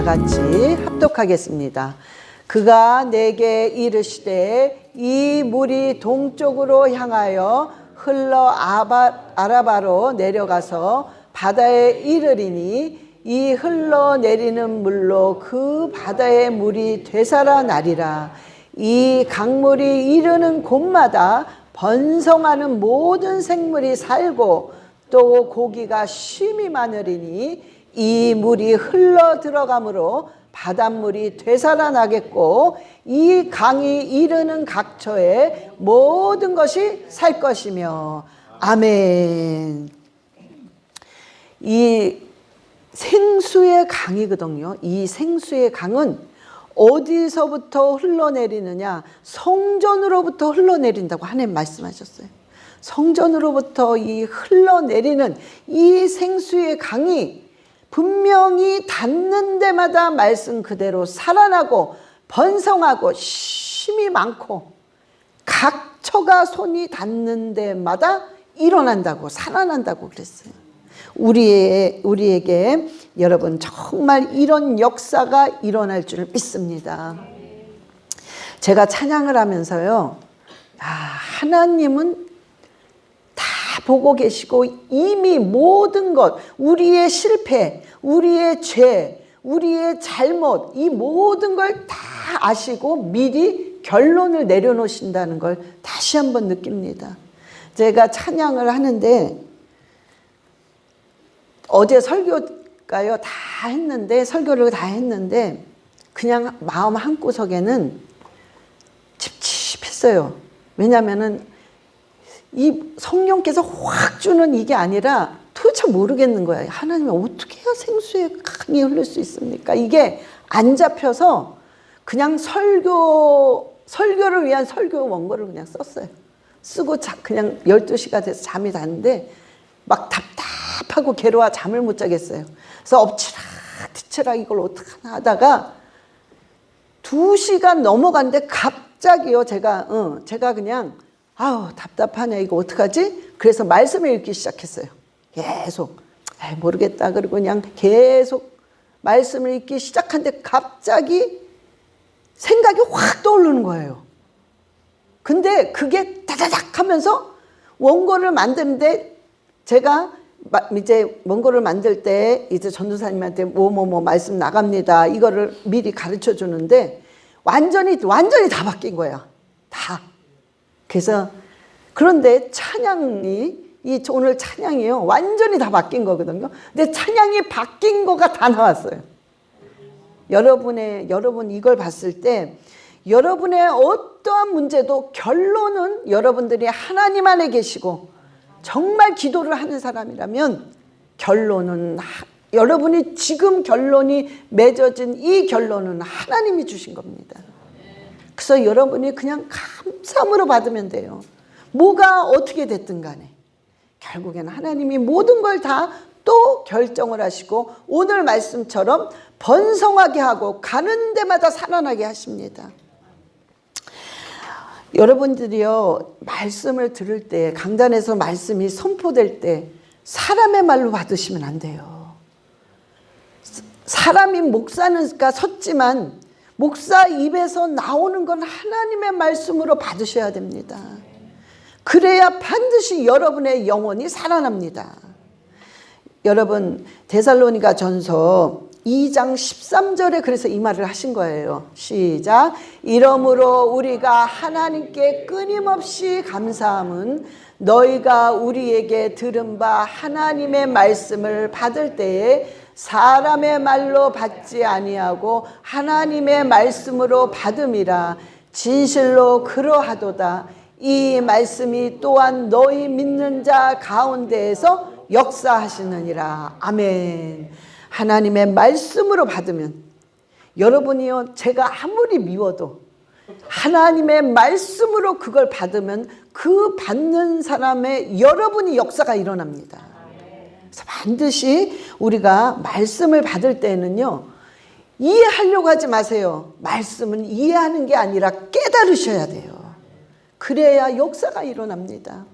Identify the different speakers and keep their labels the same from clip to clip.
Speaker 1: 같이 합독하겠습니다. 그가 내게 이르시되 이 물이 동쪽으로 향하여 흘러 아라바로 내려가서 바다에 이르리니 이 흘러내리는 물로 그 바다의 물이 되살아나리라. 이 강물이 이르는 곳마다 번성하는 모든 생물이 살고 또 고기가 쉼이 많으리니 이 물이 흘러 들어가므로 바닷물이 되살아나겠고 이 강이 이르는 각처에 모든 것이 살 것이며. 아멘. 이 생수의 강이거든요. 이 생수의 강은 어디서부터 흘러내리느냐? 성전으로부터 흘러내린다고 하나님 말씀하셨어요. 성전으로부터 이 흘러내리는 이 생수의 강이 분명히 닿는 데마다 말씀 그대로 살아나고 번성하고 쉼이 많고 각처가 손이 닿는 데마다 일어난다고, 살아난다고 그랬어요. 우리에게 여러분 정말 이런 역사가 일어날 줄 믿습니다. 제가 찬양을 하면서요, 하나님은 다 보고 계시고 이미 모든 것, 우리의 실패, 우리의 죄, 우리의 잘못, 이 모든 걸 다 아시고 미리 결론을 내려놓으신다는 걸 다시 한번 느낍니다. 제가 찬양을 하는데 어제 설교가요 설교를 다 했는데 그냥 마음 한구석에는 찝찝했어요. 왜냐하면은 이 성령께서 확 주는 이게 아니라 도대체 모르겠는 거야. 하나님이 어떻게 해야 생수의 강이 흘릴 수 있습니까? 이게 안 잡혀서 그냥 설교를 위한 설교 원고를 그냥 썼어요. 쓰고 그냥 12시가 돼서 잠이 잤는데 막 답답하고 괴로워 잠을 못 자겠어요. 그래서 엎치락 뒤치락 이걸 어떡하나 하다가 2시간 넘어갔는데 갑자기요 제가 그냥 답답하네 이거 어떡하지? 그래서 말씀을 읽기 시작했어요. 계속 모르겠다 그리고 그냥 계속 말씀을 읽기 시작하는데 갑자기 생각이 확 떠오르는 거예요. 근데 그게 다다닥 하면서 원고를 만드는데 제가 이제 원고를 만들 때 이제 전도사님한테 뭐뭐뭐 말씀 나갑니다. 이거를 미리 가르쳐 주는데 완전히 다 바뀐 거야. 다. 그래서 그런데 찬양이 오늘 찬양이요. 완전히 다 바뀐 거거든요. 근데 찬양이 바뀐 거가 다 나왔어요. 여러분 이걸 봤을 때 여러분의 어떠한 문제도 결론은 여러분들이 하나님 안에 계시고 정말 기도를 하는 사람이라면 결론은 여러분이 지금 결론이 맺어진 이 결론은 하나님이 주신 겁니다. 그래서 여러분이 그냥 감사함으로 받으면 돼요. 뭐가 어떻게 됐든 간에 결국에는 하나님이 모든 걸 다 또 결정을 하시고 오늘 말씀처럼 번성하게 하고 가는 데마다 살아나게 하십니다. 여러분들이요 말씀을 들을 때 강단에서 말씀이 선포될 때 사람의 말로 받으시면 안 돼요. 사람이 목사니까 섰지만 목사 입에서 나오는 건 하나님의 말씀으로 받으셔야 됩니다. 그래야 반드시 여러분의 영혼이 살아납니다. 여러분 데살로니가 전서 2장 13절에 그래서 이 말을 하신 거예요. 시작. 이러므로 우리가 하나님께 끊임없이 감사함은 너희가 우리에게 들은 바 하나님의 말씀을 받을 때에 사람의 말로 받지 아니하고 하나님의 말씀으로 받음이라. 진실로 그러하도다. 이 말씀이 또한 너희 믿는 자 가운데에서 역사하시느니라. 아멘. 하나님의 말씀으로 받으면 여러분이요 제가 아무리 미워도 하나님의 말씀으로 그걸 받으면 그 받는 사람의 여러분이 역사가 일어납니다. 그래서 반드시 우리가 말씀을 받을 때는요 이해하려고 하지 마세요. 말씀은 이해하는 게 아니라 깨달으셔야 돼요. 그래야 역사가 일어납니다.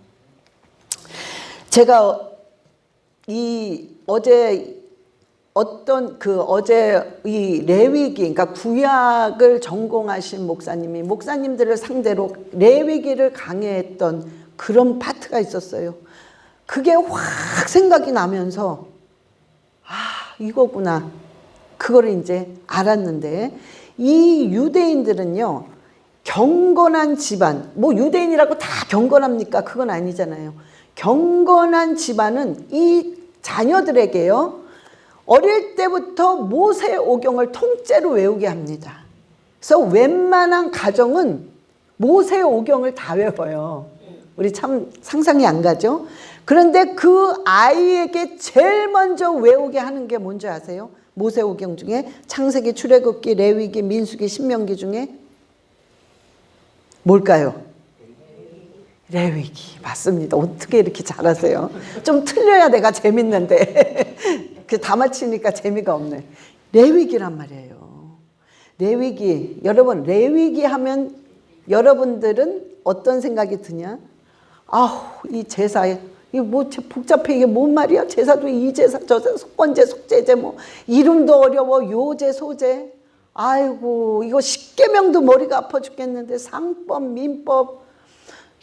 Speaker 1: 제가 어제 어떤 그 어제 이 레위기, 그러니까 구약을 전공하신 목사님들을 상대로 레위기를 강해했던 그런 파트가 있었어요. 그게 확 생각이 나면서 이거구나. 그거를 이제 알았는데, 이 유대인들은요, 경건한 집안, 뭐 유대인이라고 다 경건합니까? 그건 아니잖아요. 경건한 집안은 이 자녀들에게요, 어릴 때부터 모세오경을 통째로 외우게 합니다. 그래서 웬만한 가정은 모세오경을 다 외워요. 우리 참 상상이 안 가죠? 그런데 그 아이에게 제일 먼저 외우게 하는 게 뭔지 아세요? 모세오경 중에 창세기, 출애굽기, 레위기, 민수기, 신명기 중에 뭘까요? 레위기. 맞습니다. 어떻게 이렇게 잘하세요? 좀 틀려야 내가 재밌는데 다 맞히니까 재미가 없네. 레위기란 말이에요. 레위기. 여러분, 레위기 하면 여러분들은 어떤 생각이 드냐? 이 제사에 이게 뭐 복잡해. 이게 뭔 말이야? 제사도 이 제사 저 제사, 속건제 속제제, 뭐 이름도 어려워. 요제 소제. 아이고, 이거 십계명도 머리가 아파 죽겠는데 상법 민법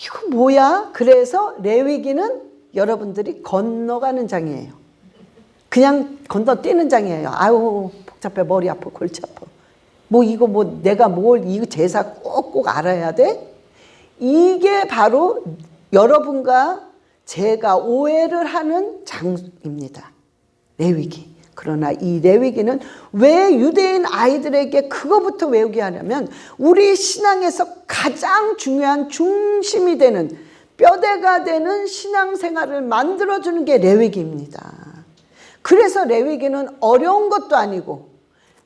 Speaker 1: 이거 뭐야? 그래서 레위기는 여러분들이 건너가는 장이에요. 그냥 건너뛰는 장이에요. 아유 복잡해. 머리 아파. 골치 아파. 뭐 이거 뭐 내가 뭘 이거 제사 꼭꼭 알아야 돼? 이게 바로 여러분과 제가 오해를 하는 장입니다. 레위기. 그러나 이 레위기는 왜 유대인 아이들에게 그거부터 외우게 하냐면 우리 신앙에서 가장 중요한 중심이 되는 뼈대가 되는 신앙생활을 만들어주는 게 레위기입니다. 그래서 레위기는 어려운 것도 아니고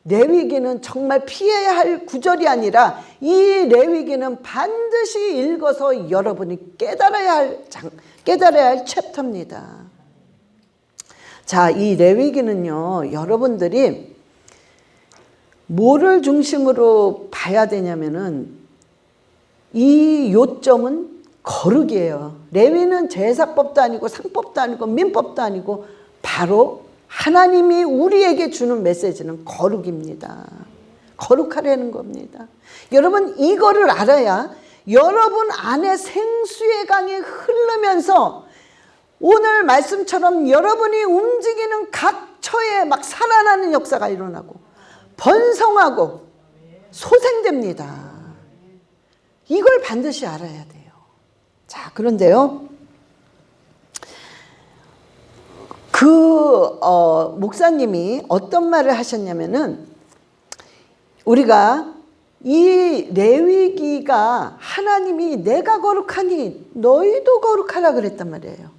Speaker 1: 레위기는 정말 피해야 할 구절이 아니라 이 레위기는 반드시 읽어서 여러분이 깨달아야 할 챕터입니다. 자, 이 레위기는요, 여러분들이 뭐를 중심으로 봐야 되냐면은 이 요점은 거룩이에요. 레위는 제사법도 아니고 상법도 아니고 민법도 아니고 바로 하나님이 우리에게 주는 메시지는 거룩입니다. 거룩하라는 겁니다. 여러분, 이거를 알아야 여러분 안에 생수의 강이 흐르면서 오늘 말씀처럼 여러분이 움직이는 각 처에 막 살아나는 역사가 일어나고 번성하고 소생됩니다. 이걸 반드시 알아야 돼요. 자, 그런데요, 목사님이 어떤 말을 하셨냐면은 우리가 이 레위기가 하나님이 내가 거룩하니 너희도 거룩하라 그랬단 말이에요.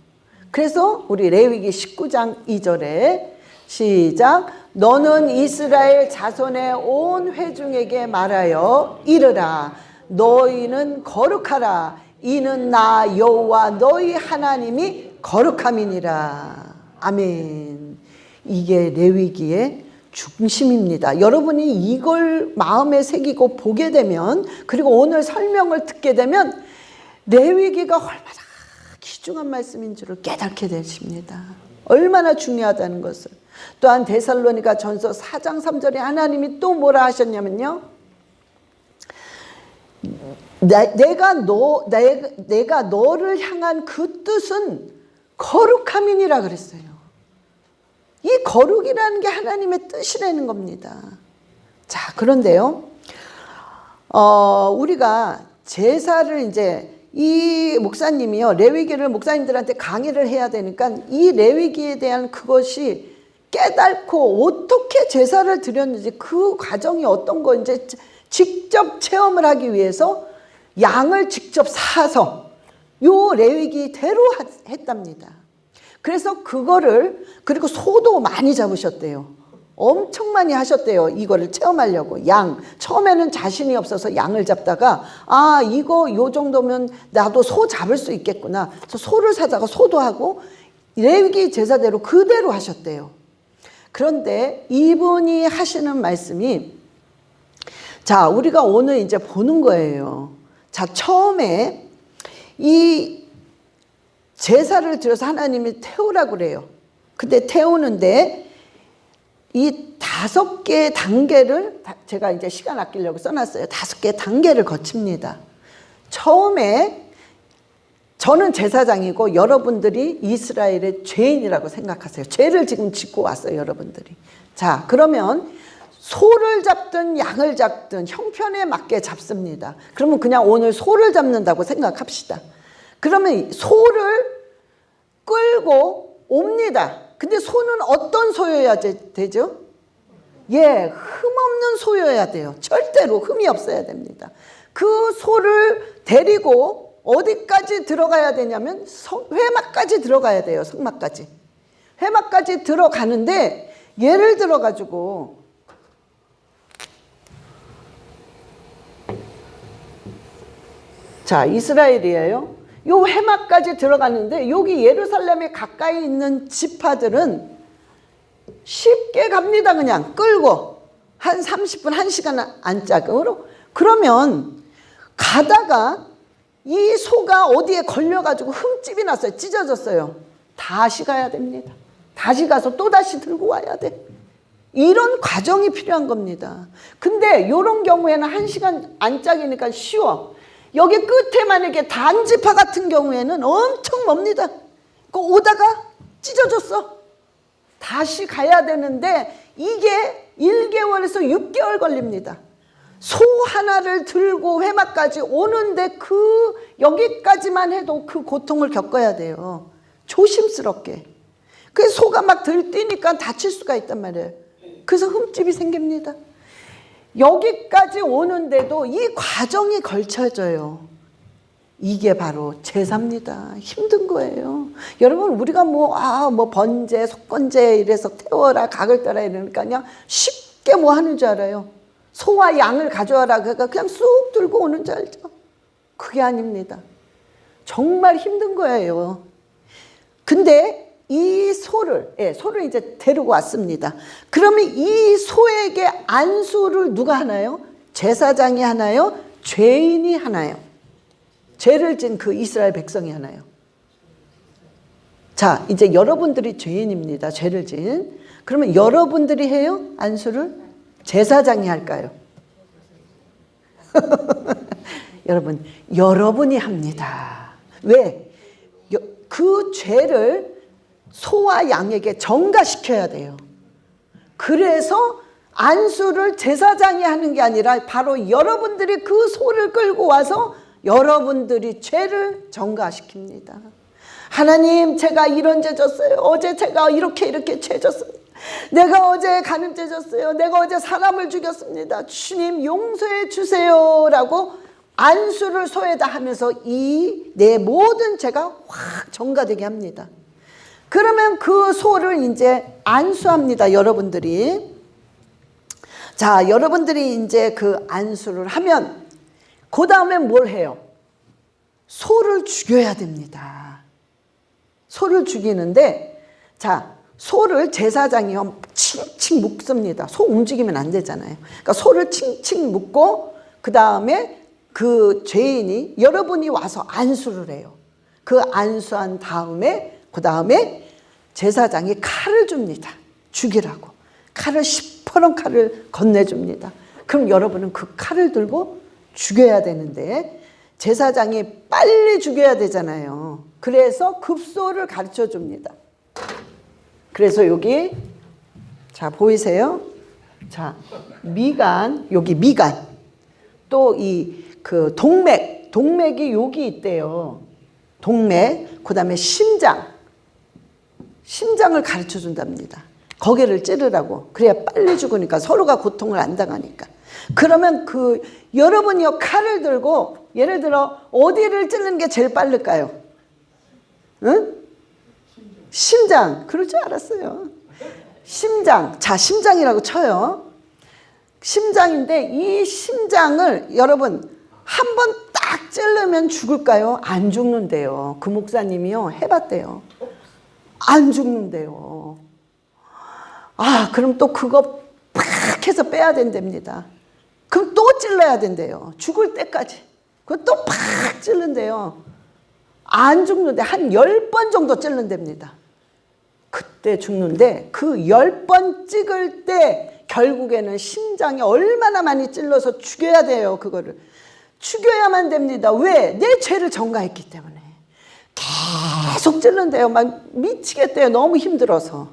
Speaker 1: 그래서 우리 레위기 19장 2절에 시작. 너는 이스라엘 자손의 온 회중에게 말하여 이르라. 너희는 거룩하라. 이는 나 여호와 너희 하나님이 거룩함이니라. 아멘. 이게 레위기의 중심입니다. 여러분이 이걸 마음에 새기고 보게 되면, 그리고 오늘 설명을 듣게 되면 레위기가 얼마나 귀중한 말씀인 줄을 깨닫게 되십니다. 얼마나 중요하다는 것을. 또한 데살로니가 전서 4장 3절에 하나님이 또 뭐라 하셨냐면요, 내가 너를 향한 그 뜻은 거룩함이니라 그랬어요. 이 거룩이라는 게 하나님의 뜻이라는 겁니다. 자, 그런데요, 우리가 제사를 이제 이 목사님이요, 레위기를 목사님들한테 강의를 해야 되니까 이 레위기에 대한 그것이 깨닫고 어떻게 제사를 드렸는지 그 과정이 어떤 건지 직접 체험을 하기 위해서 양을 직접 사서 요 레위기대로 했답니다. 그래서 그거를, 그리고 소도 많이 잡으셨대요. 엄청 많이 하셨대요. 이거를 체험하려고. 양. 처음에는 자신이 없어서 양을 잡다가 이거 요 정도면 나도 소 잡을 수 있겠구나. 그래서 소를 사다가 소도 하고 레위기 제사대로 그대로 하셨대요. 그런데 이분이 하시는 말씀이, 자, 우리가 오늘 이제 보는 거예요. 자, 처음에 이 제사를 드려서 하나님이 태우라고 그래요. 근데 태우는데 이 5개의 단계를 제가 이제 시간 아끼려고 써놨어요. 5개의 단계를 거칩니다. 처음에 저는 제사장이고 여러분들이 이스라엘의 죄인이라고 생각하세요. 죄를 지금 짓고 왔어요, 여러분들이. 자, 그러면 소를 잡든 양을 잡든 형편에 맞게 잡습니다. 그러면 그냥 오늘 소를 잡는다고 생각합시다. 그러면 소를 끌고 옵니다. 근데 소는 어떤 소여야 되죠? 예, 흠 없는 소여야 돼요. 절대로 흠이 없어야 됩니다. 그 소를 데리고 어디까지 들어가야 되냐면 회막까지 들어가야 돼요. 성막까지. 회막까지 들어가는데 예를 들어 가지고 자, 이스라엘이에요. 요 회막까지 들어가는데 여기 예루살렘에 가까이 있는 지파들은 쉽게 갑니다. 그냥 끌고 한 30분, 1시간 안짝으로. 그러면 가다가 이 소가 어디에 걸려가지고 흠집이 났어요. 찢어졌어요. 다시 가야 됩니다. 다시 가서 또다시 들고 와야 돼. 이런 과정이 필요한 겁니다. 근데 이런 경우에는 1시간 안짝이니까 쉬워. 여기 끝에 만약에 단지파 같은 경우에는 엄청 멉니다. 그 오다가 찢어졌어. 다시 가야 되는데 이게 1개월에서 6개월 걸립니다. 소 하나를 들고 회막까지 오는데 여기까지만 해도 그 고통을 겪어야 돼요. 조심스럽게. 그 소가 막 들뛰니까 다칠 수가 있단 말이에요. 그래서 흠집이 생깁니다. 여기까지 오는데도 이 과정이 걸쳐져요. 이게 바로 제사입니다. 힘든 거예요. 여러분, 우리가 뭐 번제, 속건제 이래서 태워라, 각을 떠라 이러니까 그냥 쉽게 뭐 하는 줄 알아요. 소와 양을 가져와라 그러니까 그냥 쑥 들고 오는 줄 알죠. 그게 아닙니다. 정말 힘든 거예요. 근데 이 소를 이제 데리고 왔습니다. 그러면 이 소에게 안수를 누가 하나요? 제사장이 하나요? 죄인이 하나요? 죄를 진 그 이스라엘 백성이 하나요? 자, 이제 여러분들이 죄인입니다. 죄를 진. 그러면 여러분들이 해요? 안수를? 제사장이 할까요? 여러분, 여러분이 합니다. 왜? 그 죄를 소와 양에게 전가시켜야 돼요. 그래서 안수를 제사장이 하는 게 아니라 바로 여러분들이 그 소를 끌고 와서 여러분들이 죄를 전가시킵니다. 하나님, 제가 이런 죄 졌어요. 어제 제가 이렇게 죄 졌어요. 내가 어제 간음죄 졌어요. 내가 어제 사람을 죽였습니다. 주님 용서해 주세요 라고 안수를 소에다 하면서 내 모든 죄가 확 전가되게 합니다. 그러면 그 소를 이제 안수합니다. 여러분들이. 자, 여러분들이 이제 그 안수를 하면 그 다음에 뭘 해요? 소를 죽여야 됩니다. 소를 죽이는데, 자, 소를 제사장이 칭칭 묶습니다. 소 움직이면 안 되잖아요. 그러니까 소를 칭칭 묶고 그 다음에 그 죄인이 여러분이 와서 안수를 해요. 그 안수한 다음에 그 다음에 제사장이 칼을 줍니다. 죽이라고. 칼을 시퍼런 칼을 건네줍니다. 그럼 여러분은 그 칼을 들고 죽여야 되는데 제사장이 빨리 죽여야 되잖아요. 그래서 급소를 가르쳐 줍니다. 그래서 여기 자 보이세요? 자 미간, 여기 미간, 또 그 동맥이 여기 있대요. 동맥, 그 다음에 심장을 가르쳐 준답니다. 거기를 찌르라고. 그래야 빨리 죽으니까, 서로가 고통을 안 당하니까. 그러면 여러분이 칼을 들고 예를 들어 어디를 찌르는 게 제일 빠를까요? 응? 심장. 그럴 줄 알았어요. 심장. 자, 심장이라고 쳐요. 심장인데 이 심장을 여러분 한 번 딱 찌르면 죽을까요? 안 죽는데요. 그 목사님이요 해봤대요. 안 죽는데요. 아, 그럼 또 그거 팍 해서 빼야 된답니다. 그럼 또 찔러야 된대요. 죽을 때까지. 그거 또 팍 찔른대요. 안 죽는데 한 10번 정도 찔른답니다. 그때 죽는데 그 10번 찍을 때 결국에는 심장에 얼마나 많이 찔러서 죽여야 돼요. 그거를 죽여야만 됩니다. 왜? 내 죄를 전가했기 때문에 계속 찔른대요. 막 미치겠대요. 너무 힘들어서.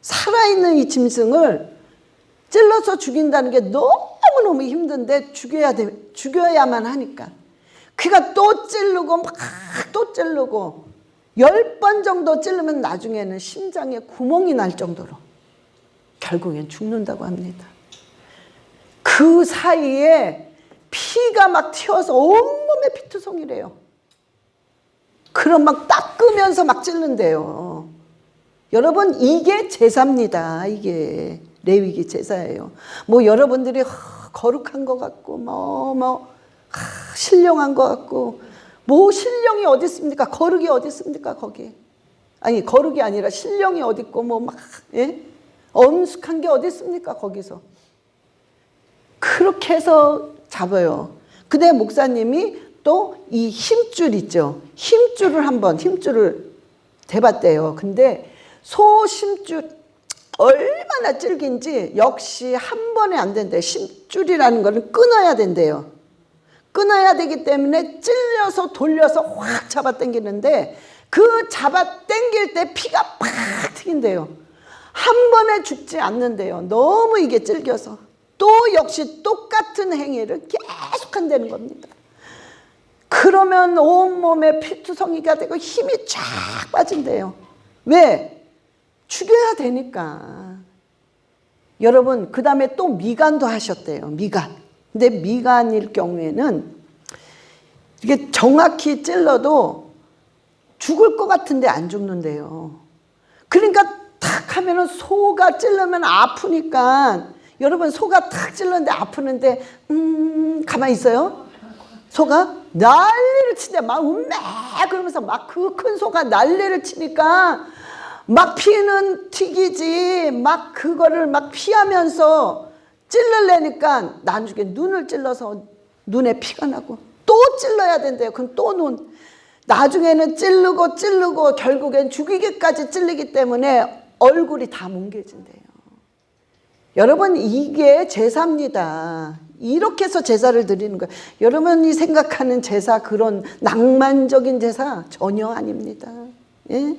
Speaker 1: 살아있는 이 짐승을 찔러서 죽인다는 게 너무너무 힘든데 죽여야만 하니까. 그가 또 찌르고 막 또 찌르고 10번 정도 찌르면 나중에는 심장에 구멍이 날 정도로 결국엔 죽는다고 합니다. 그 사이에 피가 막 튀어서 온몸에 피투성이래요. 그럼 막 닦으면서 막 찔른대요. 여러분, 이게 제사입니다. 이게 레위기 제사예요. 뭐 여러분들이 거룩한 것 같고 신령한 것 같고 뭐 신령이 어디 있습니까? 거룩이 어디 있습니까? 거기. 아니, 거룩이 아니라 신령이 어디 있고 뭐 막 엄숙한 게 어디 있습니까? 거기서. 그렇게 해서 잡아요. 근데 목사님이 또 이 힘줄 있죠. 힘줄을 대봤대요. 근데 소 힘줄 얼마나 질긴지 역시 한 번에 안 된대요. 힘줄이라는 거는 끊어야 된대요. 끊어야 되기 때문에 찔려서 돌려서 확 잡아당기는데 그 잡아당길 때 피가 팍 튀긴대요. 한 번에 죽지 않는데요. 너무 이게 찔겨서. 또 역시 똑같은 행위를 계속 한다는 겁니다. 그러면 온몸에 피투성이가 되고 힘이 쫙 빠진대요. 왜? 죽여야 되니까. 여러분, 그 다음에 또 미간도 하셨대요. 미간. 근데 미간일 경우에는 이게 정확히 찔러도 죽을 것 같은데 안 죽는데요. 그러니까 탁 하면은 소가 찔르면 아프니까 여러분, 소가 탁 찔렀는데 아프는데 가만히 있어요? 소가 난리를 치대. 막 그러면서 막 그 큰 소가 난리를 치니까 막 피는 튀기지 막 그거를 막 피하면서 찔러내니까 나중에 눈을 찔러서 눈에 피가 나고 또 찔러야 된대요. 그럼 또 눈. 나중에는 찌르고 결국엔 죽이기까지 찔리기 때문에 얼굴이 다 뭉개진대요. 여러분, 이게 제사입니다. 이렇게 해서 제사를 드리는 거예요. 여러분이 생각하는 제사, 그런 낭만적인 제사 전혀 아닙니다. 예?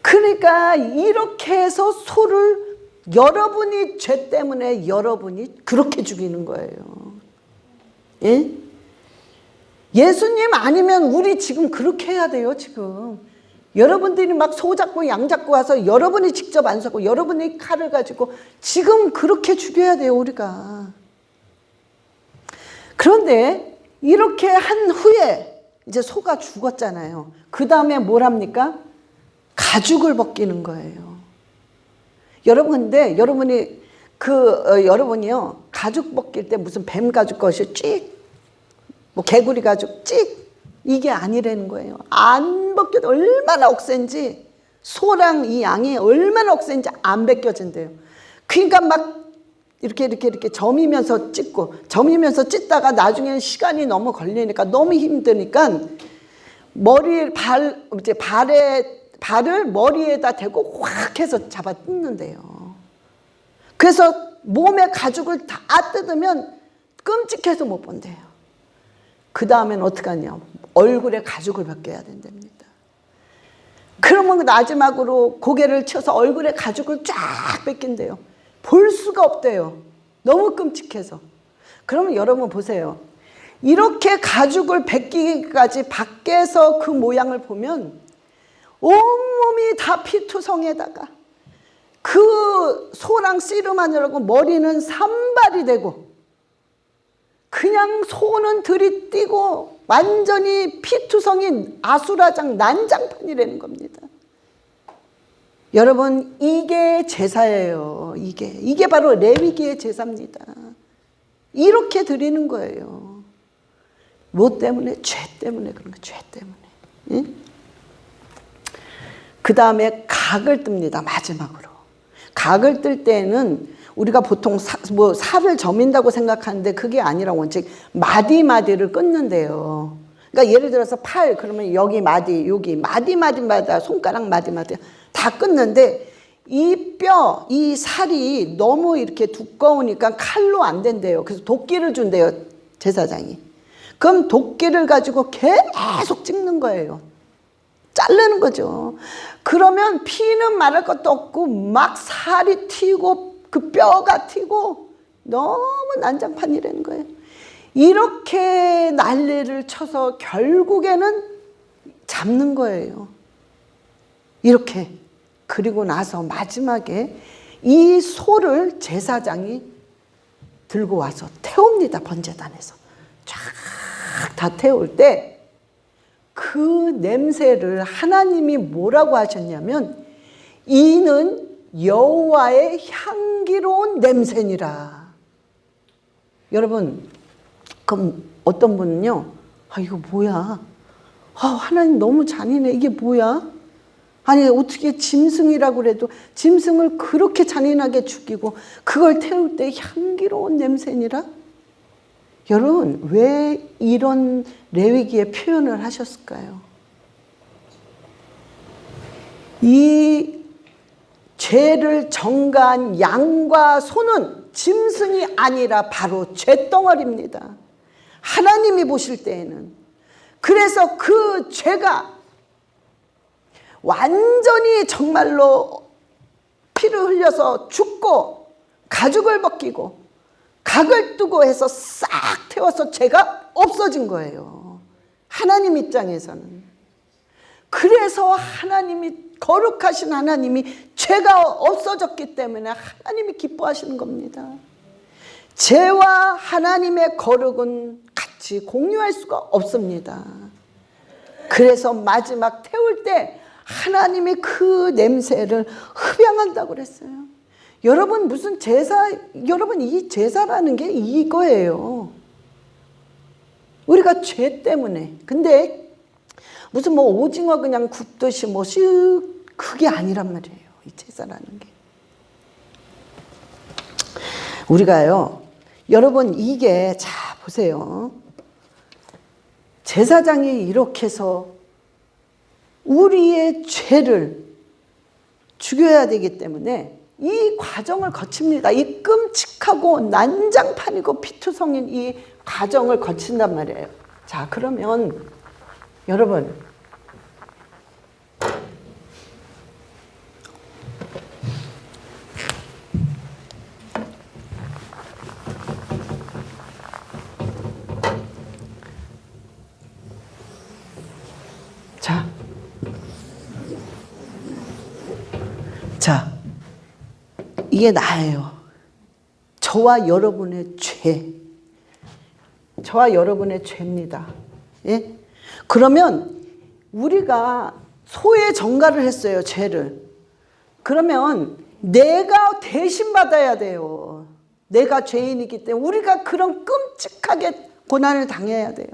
Speaker 1: 그러니까 이렇게 해서 소를 여러분이 죄 때문에 여러분이 그렇게 죽이는 거예요. 예? 예수님 아니면 우리 지금 그렇게 해야 돼요. 지금 여러분들이 막 소 잡고 양 잡고 와서 여러분이 직접 안 쏘고 여러분이 칼을 가지고 지금 그렇게 죽여야 돼요. 우리가. 그런데 이렇게 한 후에 이제 소가 죽었잖아요. 그 다음에 뭘 합니까? 가죽을 벗기는 거예요. 여러분, 근데 여러분이 여러분이요, 가죽 벗길 때 무슨 뱀 가죽 것이 찍, 뭐 개구리 가죽 찍, 이게 아니라는 거예요. 안 벗겨도 얼마나 억센지, 소랑 이 양이 얼마나 억센지 안 벗겨진대요. 그러니까 막 이렇게 점이면서 찢다가 나중에는 시간이 너무 걸리니까 너무 힘드니까 발을 머리에다 대고 확 해서 잡아 뜯는데요. 그래서 몸에 가죽을 다 뜯으면 끔찍해서 못 본대요. 그 다음엔 어떡하냐? 얼굴에 가죽을 벗겨야 된답니다. 그러면 마지막으로 고개를 쳐서 얼굴에 가죽을 쫙 벗긴대요. 볼 수가 없대요. 너무 끔찍해서. 그러면 여러분 보세요. 이렇게 가죽을 벗기기까지 밖에서 그 모양을 보면 온몸이 다 피투성에다가 그 소랑 씨름하느라고 머리는 산발이 되고 그냥 소는 들이뛰고 완전히 피투성이 아수라장 난장판이라는 겁니다. 여러분, 이게 제사예요. 이게 바로 레위기의 제사입니다. 이렇게 드리는 거예요. 뭐 때문에? 죄 때문에 그런 거예요. 죄 때문에. 응? 그 다음에 각을 뜹니다. 마지막으로. 각을 뜰 때는 우리가 보통 살을 저민다고 생각하는데 그게 아니라 원칙 마디마디를 끊는데요. 그러니까 예를 들어서 팔 그러면 여기 마디, 여기 마디마다 손가락 마디마디 다 끊는데 이 뼈, 이 살이 너무 이렇게 두꺼우니까 칼로 안 된대요. 그래서 도끼를 준대요, 제사장이. 그럼 도끼를 가지고 계속 찍는 거예요. 자르는 거죠. 그러면 피는 말할 것도 없고 막 살이 튀고 그 뼈가 튀고 너무 난장판이라는 거예요. 이렇게 난리를 쳐서 결국에는 잡는 거예요. 이렇게. 그리고 나서 마지막에 이 소를 제사장이 들고 와서 태웁니다. 번제단에서 쫙 다 태울 때 그 냄새를 하나님이 뭐라고 하셨냐면 이는 여호와의 향기로운 냄새니라. 여러분, 그럼 어떤 분은요, 아 이거 뭐야, 아 하나님 너무 잔인해, 이게 뭐야, 아니 어떻게 짐승이라고 그래도 짐승을 그렇게 잔인하게 죽이고 그걸 태울 때 향기로운 냄새니라? 여러분, 왜 이런 레위기에 표현을 하셨을까요? 이 죄를 전가한 양과 소는 짐승이 아니라 바로 쇳덩어리입니다. 하나님이 보실 때에는. 그래서 그 죄가 완전히 정말로 피를 흘려서 죽고 가죽을 벗기고 각을 뜨고 해서 싹 태워서 죄가 없어진 거예요. 하나님 입장에서는. 그래서 하나님이, 거룩하신 하나님이 죄가 없어졌기 때문에 하나님이 기뻐하시는 겁니다. 죄와 하나님의 거룩은 같이 공유할 수가 없습니다. 그래서 마지막 태울 때 하나님이 그 냄새를 흡양한다고 그랬어요. 여러분, 무슨 제사, 여러분 이 제사라는 게 이거예요. 우리가 죄 때문에. 근데 무슨 뭐 오징어 그냥 굽듯이 뭐 쓱, 그게 아니란 말이에요. 이 제사라는 게. 우리가요, 여러분 이게, 자 보세요. 제사장이 이렇게 해서 우리의 죄를 죽여야 되기 때문에 이 과정을 거칩니다. 이 끔찍하고 난장판이고 피투성인 이 과정을 거친단 말이에요. 자, 그러면 여러분, 자, 이게 나예요. 저와 여러분의 죄. 저와 여러분의 죄입니다. 예? 그러면 우리가 소의 전가를 했어요, 죄를. 그러면 내가 대신 받아야 돼요. 내가 죄인이기 때문에 우리가 그런 끔찍하게 고난을 당해야 돼요.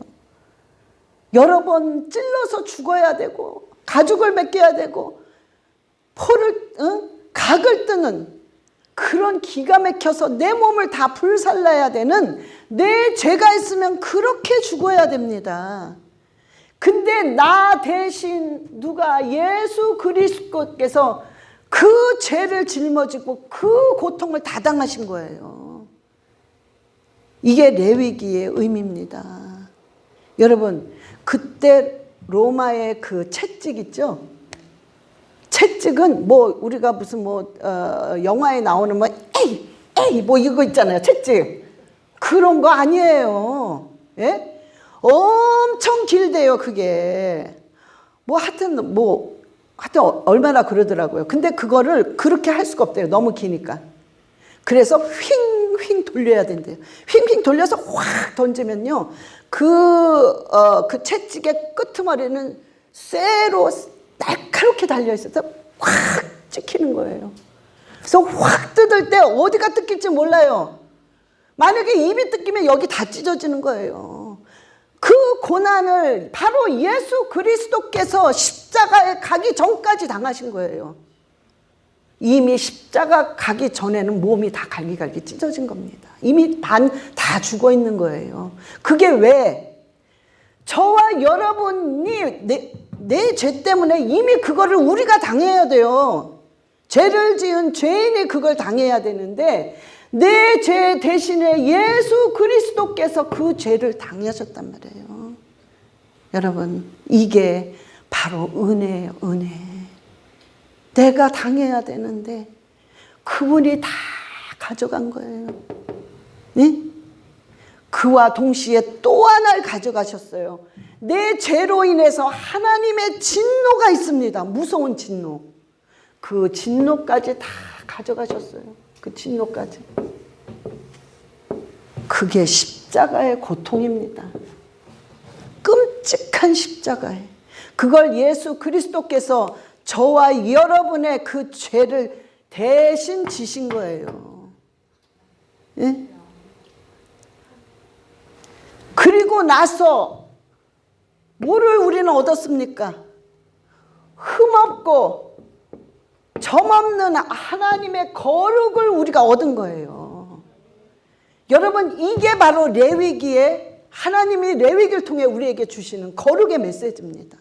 Speaker 1: 여러 번 찔러서 죽어야 되고 가죽을 벗겨야 되고 포를, 각을 뜨는 그런 기가 막혀서 내 몸을 다 불살라야 되는 내 죄가 있으면 그렇게 죽어야 됩니다. 근데 나 대신 누가, 예수 그리스도께서 그 죄를 짊어지고 그 고통을 다 당하신 거예요. 이게 레위기의 의미입니다. 여러분, 그때 로마의 그 채찍 있죠? 채찍은 뭐 우리가 무슨 뭐 영화에 나오는 뭐 에이 뭐 이거 있잖아요, 채찍. 그런 거 아니에요. 예? 엄청 길대요, 그게. 뭐 하여튼 얼마나 그러더라고요. 근데 그거를 그렇게 할 수가 없대요, 너무 기니까. 그래서 휙휙 돌려야 된대요. 휙휙 돌려서 확 던지면요, 그 채찍의 끄트머리는 쇠로 날카롭게 달려있어서 확 찍히는 거예요. 그래서 확 뜯을 때 어디가 뜯길지 몰라요. 만약에 입이 뜯기면 여기 다 찢어지는 거예요. 그 고난을 바로 예수 그리스도께서 십자가에 가기 전까지 당하신 거예요. 이미 십자가 가기 전에는 몸이 다 갈기갈기 찢어진 겁니다. 이미 반 다 죽어 있는 거예요. 그게 왜? 저와 여러분이 내 죄 때문에 이미 그거를 우리가 당해야 돼요. 죄를 지은 죄인이 그걸 당해야 되는데 내 죄 대신에 예수 그리스도께서 그 죄를 당하셨단 말이에요. 여러분, 이게 바로 은혜예요. 은혜. 내가 당해야 되는데 그분이 다 가져간 거예요. 네? 그와 동시에 또 하나를 가져가셨어요. 내 죄로 인해서 하나님의 진노가 있습니다. 무서운 진노. 그 진노까지 다 가져가셨어요. 그 진노까지. 그게 십자가의 고통입니다. 끔찍한 십자가에. 그걸 예수 그리스도께서 저와 여러분의 그 죄를 대신 지신 거예요. 예? 그리고 나서 뭐를 우리는 얻었습니까? 흠없고 점없는 하나님의 거룩을 우리가 얻은 거예요. 여러분, 이게 바로 레위기에 하나님이 레위기를 통해 우리에게 주시는 거룩의 메시지입니다.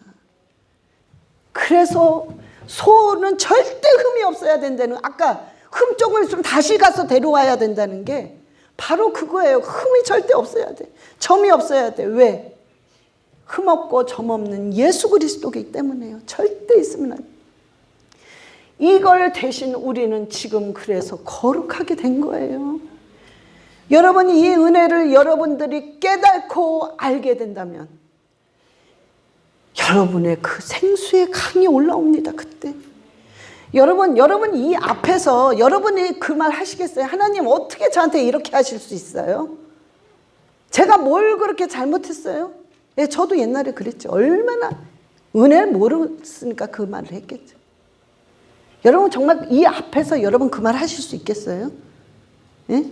Speaker 1: 그래서 소는 절대 흠이 없어야 된다는, 아까 흠 쪽을 좀 다시 가서 데려와야 된다는 게 바로 그거예요. 흠이 절대 없어야 돼. 점이 없어야 돼. 왜? 흠 없고 점 없는 예수 그리스도이기 때문에요. 절대 있으면 안 돼. 이걸 대신 우리는 지금 그래서 거룩하게 된 거예요. 여러분이 이 은혜를 여러분들이 깨닫고 알게 된다면 여러분의 그 생수의 강이 올라옵니다. 그때. 여러분 이 앞에서 여러분이 그 말 하시겠어요? 하나님, 어떻게 저한테 이렇게 하실 수 있어요? 제가 뭘 그렇게 잘못했어요? 예, 저도 옛날에 그랬죠. 얼마나 은혜를 모르니까 그 말을 했겠죠. 여러분 정말 이 앞에서 여러분 그 말 하실 수 있겠어요? 예?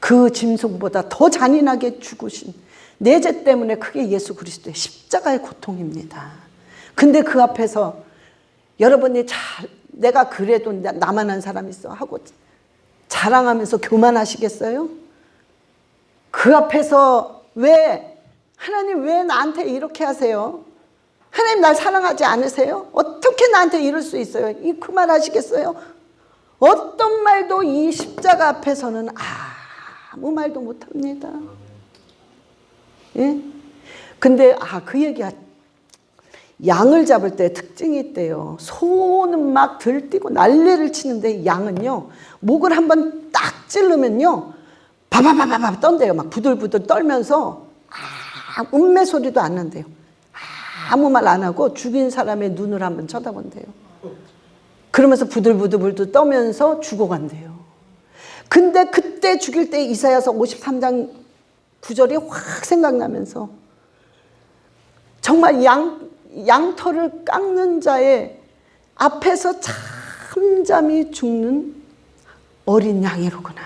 Speaker 1: 그 짐승보다 더 잔인하게 죽으신 내 죄 때문에 그게 예수 그리스도의 십자가의 고통입니다. 근데 그 앞에서 여러분이 내가 그래도 나만한 사람 있어 하고 자랑하면서 교만하시겠어요? 그 앞에서 하나님 왜 나한테 이렇게 하세요? 하나님 날 사랑하지 않으세요? 어떻게 나한테 이럴 수 있어요? 그 말 하시겠어요? 어떤 말도 이 십자가 앞에서는 아무 말도 못합니다. 예? 근데 그 얘기가 양을 잡을 때 특징이 있대요. 소는 막 들뛰고 난리를 치는데 양은요, 목을 한번 딱 찌르면요 바바바바바 떤대요. 막 부들부들 떨면서 음매 소리도 안 난대요. 아무 말 안 하고 죽인 사람의 눈을 한번 쳐다본대요. 그러면서 부들부들 떠면서 죽어간대요. 근데 그때 죽일 때 이사야서 53장 9절이 확 생각나면서 정말 양털을 깎는 자의 앞에서 잠잠히 죽는 어린 양이로구나.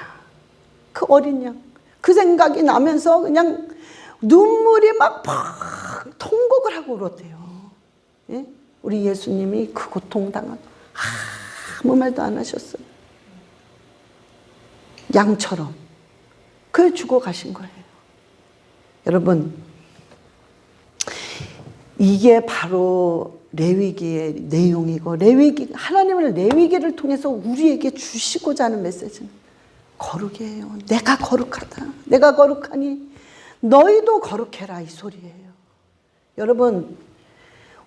Speaker 1: 그 어린 양. 그 생각이 나면서 그냥 눈물이 막 통곡을 하고 울었대요. 예? 우리 예수님이 그 고통당한 아무 말도 안 하셨어요. 양처럼. 그래 죽어 가신 거예요. 여러분, 이게 바로 레위기의 내용이고, 하나님은 레위기를 통해서 우리에게 주시고자 하는 메시지는 거룩이에요. 내가 거룩하다. 내가 거룩하니 너희도 거룩해라, 이 소리예요. 여러분,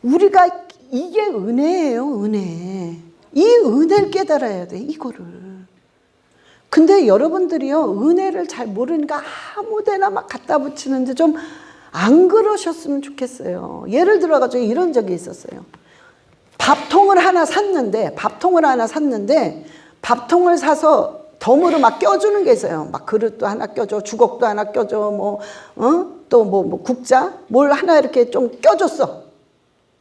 Speaker 1: 우리가 이게 은혜예요. 은혜. 이 은혜를 깨달아야 돼, 이거를. 근데 여러분들이요, 은혜를 잘 모르니까 아무데나 막 갖다 붙이는데 좀 안 그러셨으면 좋겠어요. 예를 들어가지고 이런 적이 있었어요. 밥통을 하나 샀는데 밥통을 사서 덤으로 막 껴주는 게 있어요. 막 그릇도 하나 껴줘, 주걱도 하나 껴줘, 또 국자 뭘 하나 이렇게 좀 껴줬어.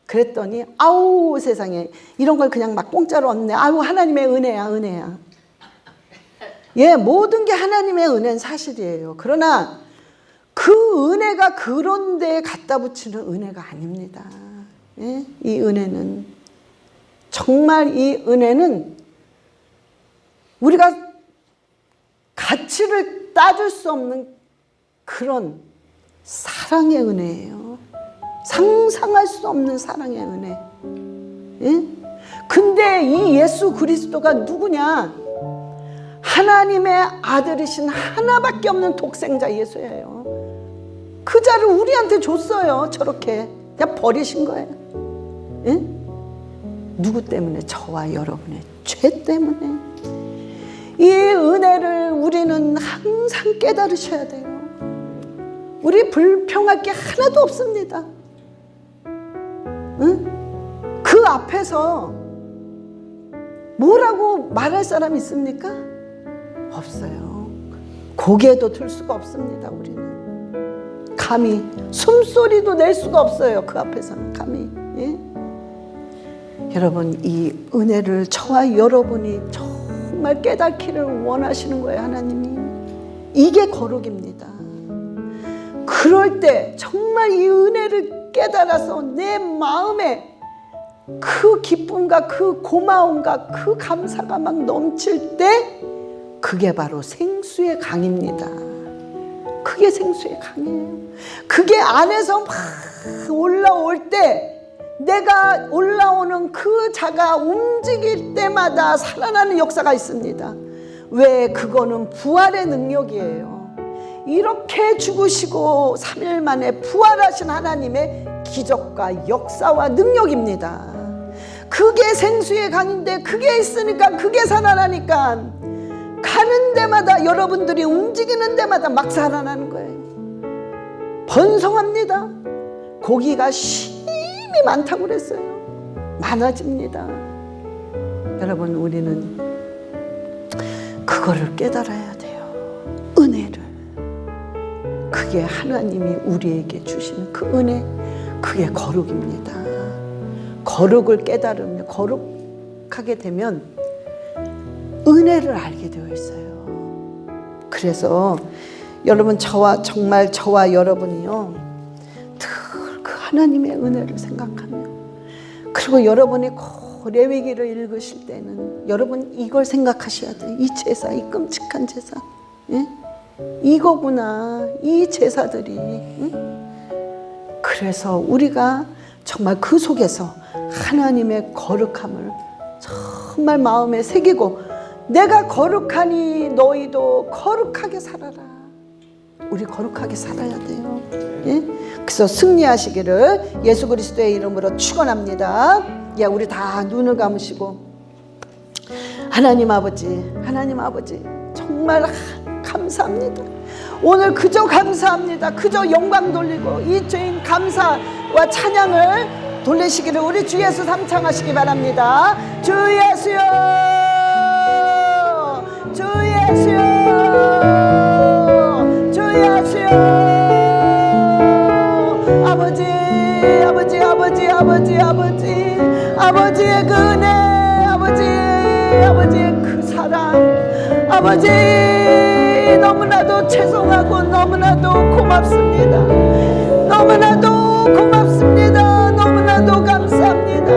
Speaker 1: 그랬더니 아우 세상에, 이런 걸 그냥 막 공짜로 얻네. 아우 하나님의 은혜야. 예, 모든 게 하나님의 은혜는 사실이에요. 그러나 그 은혜가 그런 데에 갖다 붙이는 은혜가 아닙니다. 예? 이 은혜는 정말, 이 은혜는 우리가 가치를 따질 수 없는 그런 사랑의 은혜예요. 상상할 수 없는 사랑의 은혜. 예? 근데 이 예수 그리스도가 누구냐? 하나님의 아들이신 하나밖에 없는 독생자 예수예요. 그 자를 우리한테 줬어요. 저렇게 그냥 버리신 거예요. 예? 누구 때문에? 저와 여러분의 죄 때문에. 이 은혜를 우리는 항상 깨달으셔야 돼요. 우리 불평할 게 하나도 없습니다. 응? 그 앞에서 뭐라고 말할 사람 있습니까? 없어요. 고개도 들 수가 없습니다. 우리는 감히 숨소리도 낼 수가 없어요. 그 앞에서는 감히. 예? 여러분, 이 은혜를 저와 여러분이 정말 깨닫기를 원하시는 거예요. 하나님이. 이게 거룩입니다. 그럴 때 정말 이 은혜를 깨달아서 내 마음에 그 기쁨과 그 고마움과 그 감사가 막 넘칠 때 그게 바로 생수의 강입니다. 그게 생수의 강이에요. 그게 안에서 막 올라올 때 내가 올라오는 그 자가 움직일 때마다 살아나는 역사가 있습니다. 왜? 그거는 부활의 능력이에요. 이렇게 죽으시고 3일 만에 부활하신 하나님의 기적과 역사와 능력입니다. 그게 생수의 강인데 그게 있으니까 그게 살아나니까 가는 데마다 여러분들이 움직이는 데마다 막 살아나는 거예요. 번성합니다. 고기가 힘이 많다고 그랬어요. 많아집니다. 여러분, 우리는 그거를 깨달아야 돼요. 은혜를. 그게 하나님이 우리에게 주신 그 은혜, 그게 거룩입니다. 거룩을 깨달으면, 거룩하게 되면 은혜를 알게 되어 있어요. 그래서 여러분, 정말 저와 여러분이요, 늘 그 하나님의 은혜를 생각하며, 그리고 여러분이 레위기를 읽으실 때는 여러분 이걸 생각하셔야 돼요. 이 제사, 이 끔찍한 제사, 예? 이거구나, 이 제사들이. 응? 그래서 우리가 정말 그 속에서 하나님의 거룩함을 정말 마음에 새기고, 내가 거룩하니 너희도 거룩하게 살아라. 우리 거룩하게 살아야 돼요. 예? 그래서 승리하시기를 예수 그리스도의 이름으로 축원합니다. 예, 우리 다 눈을 감으시고, 하나님 아버지, 하나님 아버지, 정말 감사합니다. 오늘 그저 감사합니다. 그저 영광 돌리고 이 죄인 감사와 찬양을 돌리시기를 우리 주 예수 삼창하시기 바랍니다. 주 예수여, 주 예수여, 주 예수여. 아버지, 아버지, 아버지, 아버지, 아버지, 아버지의 그 은혜, 아버지의 그 사랑, 아버지 너무나도 죄송하고 너무나도 고맙습니다. 너무나도 고맙습니다. 너무나도 감사합니다.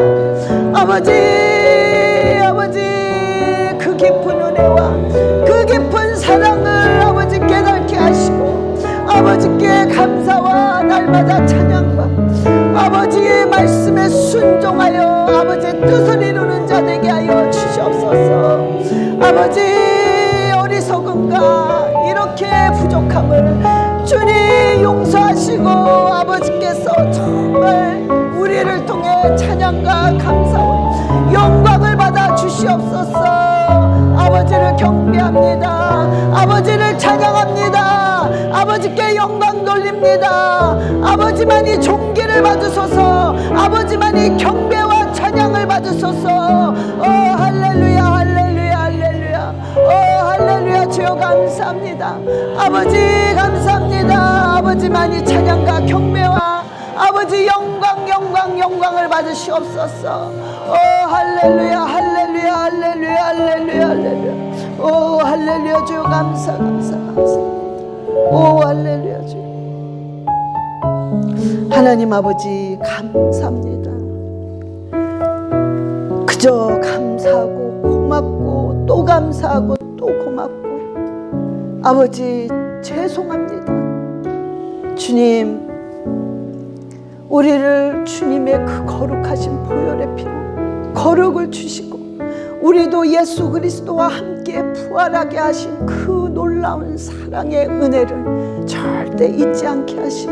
Speaker 1: 아버지, 그 깊은 은혜와 그 깊은 사랑을 아버지 깨닫게 하시고, 아버지께 감사와 날마다 찬양과 아버지의 말씀에 순종하여 아버지의 뜻을 이루는 자 되게 하여 주시옵소서. 아버지, 어리석음과 이렇게 부족함을 주님 용서하시고, 아버지께서 정말 우리를 통해 찬양과 감사와 영광을 받아 주시옵소서. 아버지를 경배합니다. 아버지를 찬양합니다. 아버지께 영광 돌립니다. 아버지만이 존귀를 받으소서. 아버지만이 경배와 찬양을 받으소서. 할렐루야, 할렐루야, 할렐루야. 할렐루야. 주여 감사합니다. 아버지 감사합니다. 아버지만이 찬양과 경배와 아버지 영광을 받으시옵소서. 할렐루야, 할렐루야, 할렐루야, 할렐루야, 할렐루야. 할렐루야. 주여 감사. 할렐루야. 주여. 하나님 아버지 감사합니다. 그저 감사하고 고맙고 또 감사하고 또 고맙고, 아버지 죄송합니다. 주님, 우리를 주님의 그 거룩하신 보혈의 피로 거룩을 주시고 우리도 예수 그리스도와 함께 부활하게 하신 그 놀라운 사랑의 은혜를 절대 잊지 않게 하시고,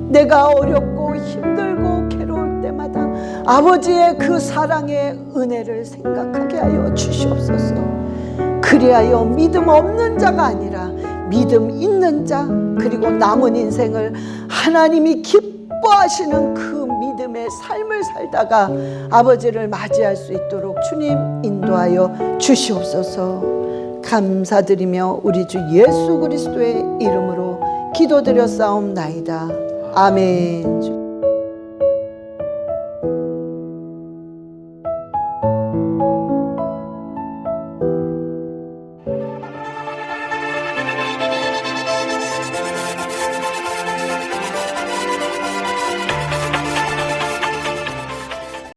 Speaker 1: 내가 어렵고 힘들고 괴로울 때마다 아버지의 그 사랑의 은혜를 생각하게 하여 주시옵소서. 그리하여 믿음 없는 자가 아니라 믿음 있는 자, 그리고 남은 인생을 하나님이 기뻐하시는 그 믿음의 삶을 살다가 아버지를 맞이할 수 있도록 주님 인도하여 주시옵소서. 감사드리며 우리 주 예수 그리스도의 이름으로 기도드려 싸움나이다. 아멘.